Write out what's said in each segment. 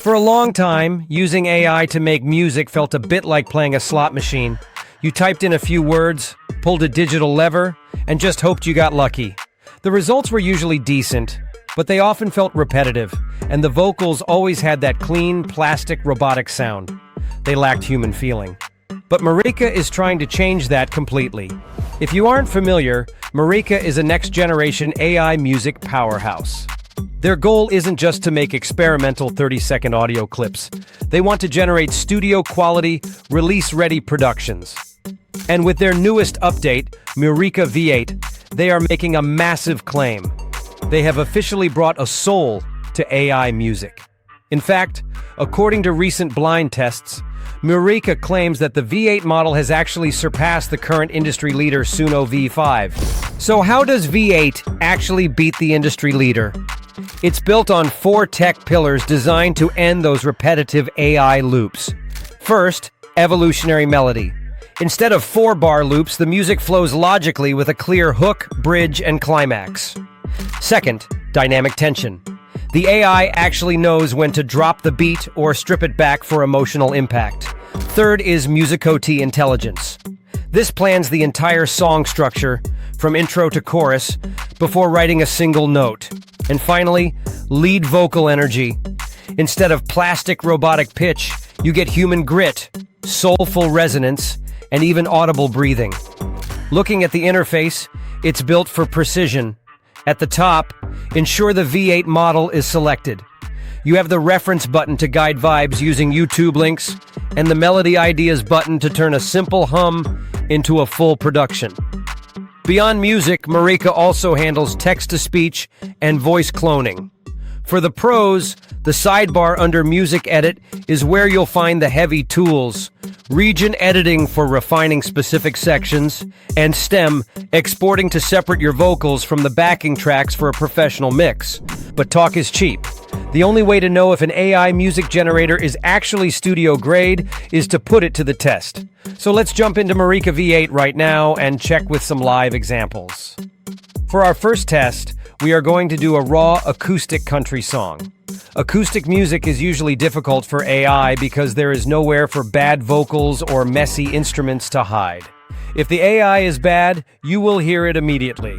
For a long time, using AI to make music felt a bit like playing a slot machine. You typed in a few words, pulled a digital lever, and just hoped you got lucky. The results were usually decent, but they often felt repetitive, and the vocals always had that clean, plastic, robotic sound. They lacked human feeling. But Mureka is trying to change that completely. If you aren't familiar, Mureka is a next-generation AI music powerhouse. Their goal isn't just to make experimental 30-second audio clips. They want to generate studio-quality, release-ready productions. And with their newest update, Mureka V8, they are making a massive claim. They have officially brought a soul to AI music. In fact, according to recent blind tests, Mureka claims that the V8 model has actually surpassed the current industry leader Suno V5. So how does V8 actually beat the industry leader? It's built on 4 tech pillars designed to end those repetitive AI loops. First, evolutionary melody. Instead of 4-bar loops, the music flows logically with a clear hook, bridge, and climax. Second, dynamic tension. The AI actually knows when to drop the beat or strip it back for emotional impact. Third is MusiCoT intelligence. This plans the entire song structure, from intro to chorus, before writing a single note. And finally, lead vocal energy. Instead of plastic robotic pitch, you get human grit, soulful resonance, and even audible breathing. Looking at the interface, it's built for precision. At the top, ensure the V8 model is selected. You have the reference button to guide vibes using YouTube links, and the Melody Ideas button to turn a simple hum into a full production. Beyond music, Mureka also handles text-to-speech and voice cloning. For the pros, the sidebar under Music Edit is where you'll find the heavy tools, region editing for refining specific sections, and stem, exporting to separate your vocals from the backing tracks for a professional mix. But talk is cheap. The only way to know if an AI music generator is actually studio grade is to put it to the test. So let's jump into Mureka V8 right now and check with some live examples. For our first test, we are going to do a raw acoustic country song. Acoustic music is usually difficult for AI because there is nowhere for bad vocals or messy instruments to hide. If the AI is bad, you will hear it immediately.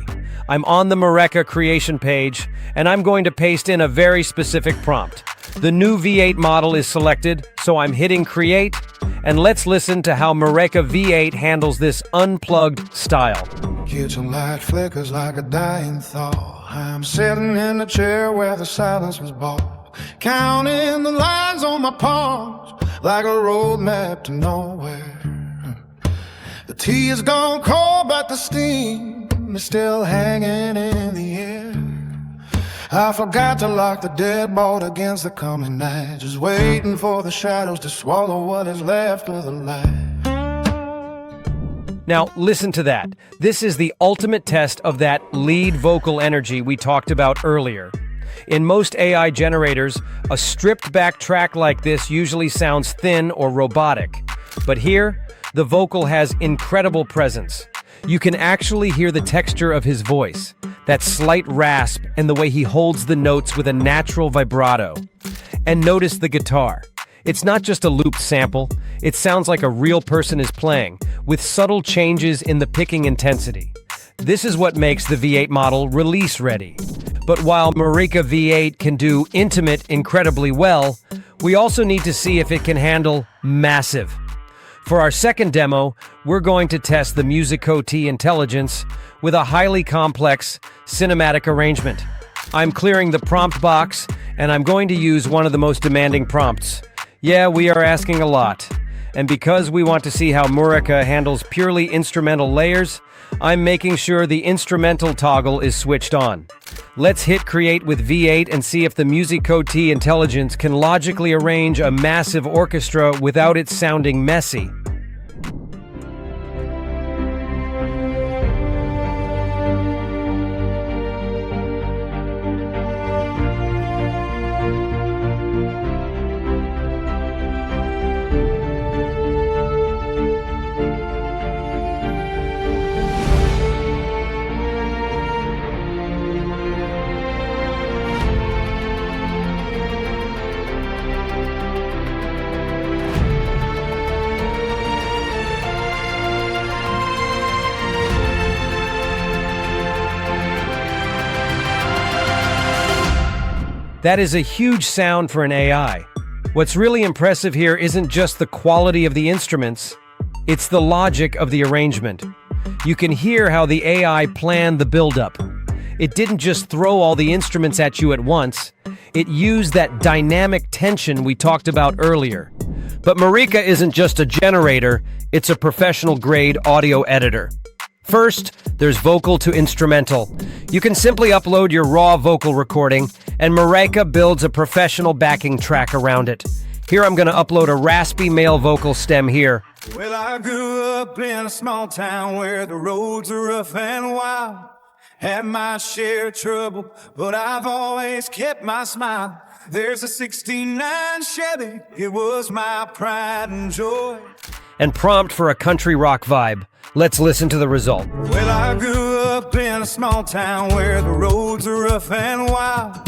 I'm on the Mureka creation page, and I'm going to paste in a very specific prompt. The new V8 model is selected, so I'm hitting create, and let's listen to how Mureka V8 handles this unplugged style. Kitchen light flickers like a dying thought. I'm sitting in the chair where the silence was bought, counting the lines on my palms like a road map to nowhere. The tea is gone cold, but the steam is still hanging in the air. I forgot to lock the deadbolt against the coming night, just waiting for the shadows to swallow what is left of the light. Now, listen to that. This is the ultimate test of that lead vocal energy we talked about earlier. In most AI generators, a stripped-back track like this usually sounds thin or robotic. But here, the vocal has incredible presence. You can actually hear the texture of his voice, that slight rasp, and the way he holds the notes with a natural vibrato. And notice the guitar. It's not just a looped sample, it sounds like a real person is playing, with subtle changes in the picking intensity. This is what makes the V8 model release-ready. But while Mureka V8 can do intimate incredibly well, we also need to see if it can handle massive. For our second demo, we're going to test the MusiCoT intelligence with a highly complex cinematic arrangement. I'm clearing the prompt box, and I'm going to use one of the most demanding prompts. Yeah, we are asking a lot. And because we want to see how Mureka handles purely instrumental layers, I'm making sure the instrumental toggle is switched on. Let's hit create with V8 and see if the MusiCoT intelligence can logically arrange a massive orchestra without it sounding messy. That is a huge sound for an AI. What's really impressive here isn't just the quality of the instruments, it's the logic of the arrangement. You can hear how the AI planned the buildup. It didn't just throw all the instruments at you at once, it used that dynamic tension we talked about earlier. But Mureka isn't just a generator, it's a professional-grade audio editor. First, there's vocal to instrumental. You can simply upload your raw vocal recording, and Mureka builds a professional backing track around it. Here I'm going to upload a raspy male vocal stem here. Well, I grew up in a small town where the roads are rough and wild. Had my share of trouble, but I've always kept my smile. There's a 69 Chevy, it was my pride and joy. And prompt for a country rock vibe. Let's listen to the result. Well, I grew up in a small town where the roads are rough and wild.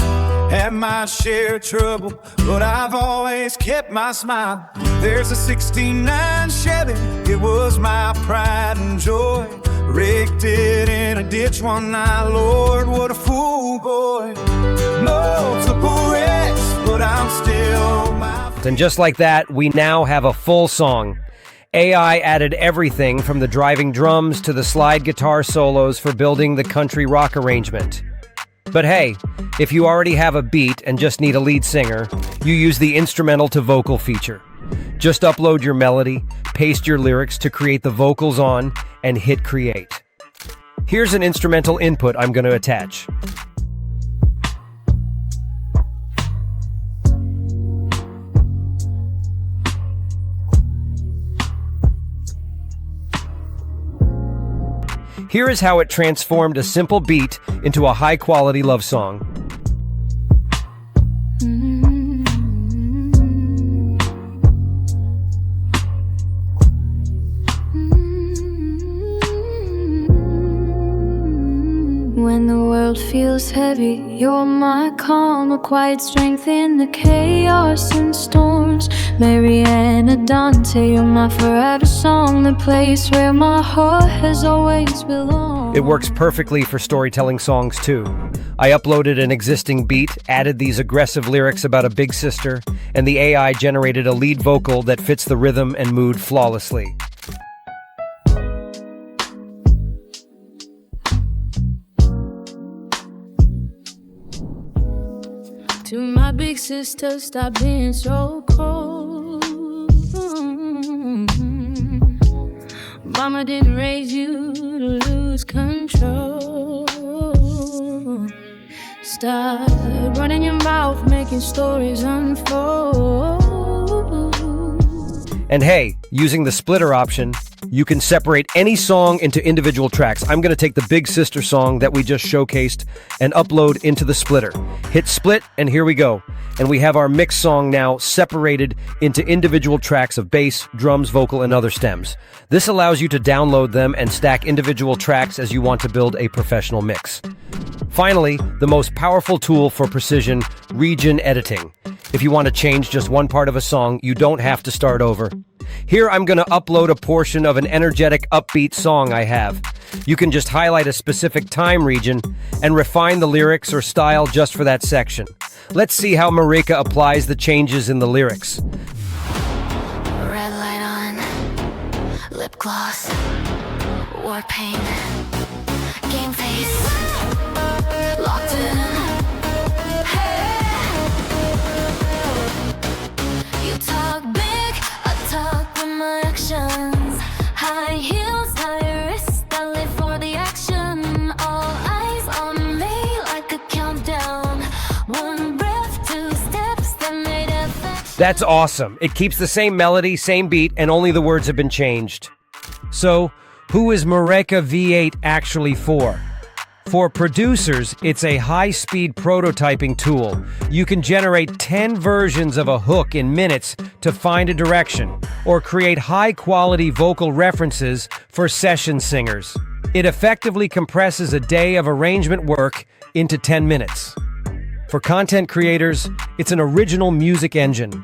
Had my share of trouble, but I've always kept my smile. There's a 69 Chevy, it was my pride and joy. Wrecked it in a ditch one night, Lord, what a fool boy. Multiple wrecks, but I'm still on my feet. And just like that, we now have a full song. AI added everything from the driving drums to the slide guitar solos for building the country rock arrangement. But hey, if you already have a beat and just need a lead singer, you use the instrumental to vocal feature. Just upload your melody, paste your lyrics to create the vocals on, and hit create. Here's an instrumental input I'm going to attach. Here is how it transformed a simple beat into a high-quality love song. When the world feels heavy, you're my calm, a quiet strength in the chaos and storms. Mariana Dante, you're my forever song, the place where my heart has always belonged. It works perfectly for storytelling songs too. I uploaded an existing beat, added these aggressive lyrics about a big sister, and the AI generated a lead vocal that fits the rhythm and mood flawlessly. To my big sister, stop being so cold. Mama didn't raise you to lose control. Stop running your mouth, making stories unfold. And hey, using the splitter option, you can separate any song into individual tracks. I'm going to take the Big Sister song that we just showcased and upload into the splitter. Hit split, and here we go. And we have our mix song now separated into individual tracks of bass, drums, vocal, and other stems. This allows you to download them and stack individual tracks as you want to build a professional mix. Finally, the most powerful tool for precision, region editing. If you want to change just one part of a song, you don't have to start over. Here I'm going to upload a portion of an energetic, upbeat song I have. You can just highlight a specific time region and refine the lyrics or style just for that section. Let's see how Mureka applies the changes in the lyrics. Red light on, lip gloss, war paint, game face, locked in. Hey, you talk big, I talk with my actions. High heels, high wrists, I live for the action. All eyes on me like a countdown. One breath, two steps, then made effect. That's awesome. It keeps the same melody, same beat, and only the words have been changed. So, who is Mureka V8 actually for? For producers, it's a high-speed prototyping tool. You can generate 10 versions of a hook in minutes to find a direction, or create high-quality vocal references for session singers. It effectively compresses a day of arrangement work into 10 minutes. For content creators, it's an original music engine.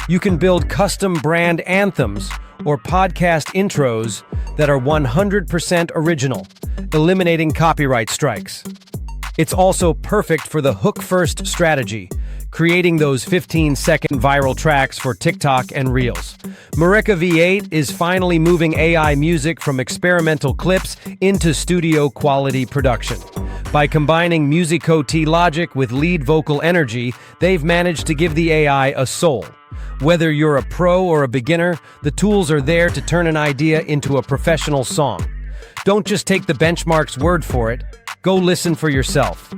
You can build custom brand anthems or podcast intros that are 100% original, eliminating copyright strikes. It's also perfect for the hook-first strategy, creating those 15-second viral tracks for TikTok and Reels. Mureka V8 is finally moving AI music from experimental clips into studio-quality production. By combining MusiCoT logic with lead vocal energy, they've managed to give the AI a soul. Whether you're a pro or a beginner, the tools are there to turn an idea into a professional song. Don't just take the benchmark's word for it, go listen for yourself.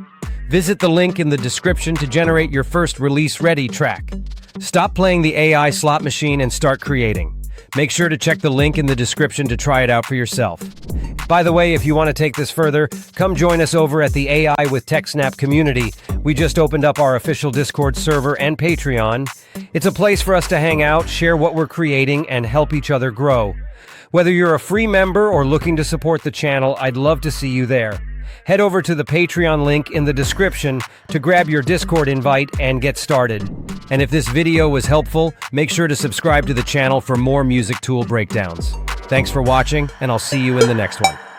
Visit the link in the description to generate your first release-ready track. Stop playing the AI slot machine and start creating. Make sure to check the link in the description to try it out for yourself. By the way, if you want to take this further, come join us over at the AI with TechZnap community. We just opened up our official Discord server and Patreon. It's a place for us to hang out, share what we're creating, and help each other grow. Whether you're a free member or looking to support the channel, I'd love to see you there. Head over to the Patreon link in the description to grab your Discord invite and get started. And if this video was helpful, make sure to subscribe to the channel for more music tool breakdowns. Thanks for watching, and I'll see you in the next one.